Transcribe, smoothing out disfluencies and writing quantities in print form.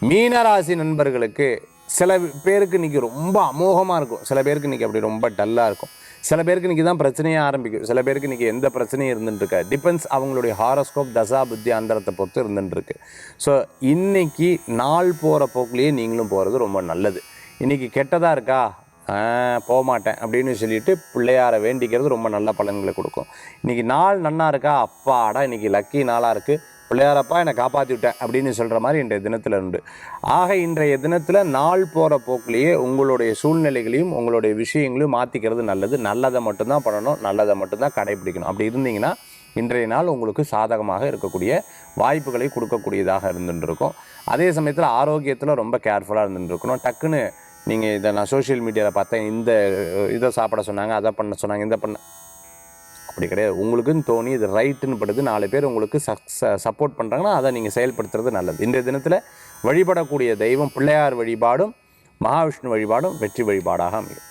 மீனராசி நண்பர்களுக்கு சில பேருக்கு இன்றைக்கி ரொம்ப அமோகமாக இருக்கும், சில பேருக்கு இன்றைக்கி அப்படி ரொம்ப டல்லாக இருக்கும், சில பேருக்கு இன்றைக்கி தான் பிரச்சனையே ஆரம்பிக்கும், சில பேருக்கு இன்றைக்கி எந்த பிரச்சனையும் இருந்துட்டுருக்கா. டிபெண்ட்ஸ் அவங்களுடைய ஹாரோஸ்கோப் தசா புத்தி அந்தரத்தை பொறுத்து இருந்துட்டுருக்கு. ஸோ இன்றைக்கி நாள் போகிற போக்குலேயே நீங்களும் போகிறது ரொம்ப நல்லது. இன்றைக்கி கெட்டதாக இருக்கா, போக மாட்டேன் அப்படின்னு சொல்லிட்டு பிள்ளையாரை வேண்டிக்கிறது ரொம்ப நல்ல பலன்களை கொடுக்கும். இன்றைக்கி நாள் நன்னா இருக்கா, அப்பாடா இன்றைக்கி லக்கி நாளாக இருக்குது, பிள்ளையாரப்பா என்னை காப்பாற்றி விட்டேன் அப்படின்னு சொல்கிற மாதிரி இன்றைய தினத்தில் உண்டு. ஆக இன்றைய தினத்தில் நாள் போகிற போக்கிலேயே உங்களுடைய சூழ்நிலைகளையும் உங்களுடைய விஷயங்களையும் மாற்றிக்கிறது நல்லது. நல்லதை மட்டும்தான் பண்ணணும், நல்லதை மட்டும்தான் கடைபிடிக்கணும். அப்படி இருந்தீங்கன்னா இன்றைய நாள் உங்களுக்கு சாதகமாக இருக்கக்கூடிய வாய்ப்புகளை கொடுக்கக்கூடியதாக இருந்துருக்கும். அதே சமயத்தில் ஆரோக்கியத்தில் ரொம்ப கேர்ஃபுல்லாக இருந்துருக்கணும். டக்குன்னு நீங்கள் இதை நான் சோஷியல் மீடியாவில் பார்த்தேன், இந்த இதை சாப்பிட சொன்னாங்க, அதை பண்ண சொன்னாங்க, இந்த பண்ண, அப்படி கிடையாது. உங்களுக்குன்னு தோணி இது ரைட்டுன்னு படுது, 4 பேர் உங்களுக்கு சப்போர்ட் பண்ணுறாங்கன்னா அதை நீங்கள் செயல்படுத்துறது நல்லது. இன்றைய தினத்தில் வழிபடக்கூடிய தெய்வம் பிள்ளையார் வழிபாடும் மகாவிஷ்ணு வழிபாடும் வெற்றி வழிபாடாக அமையும்.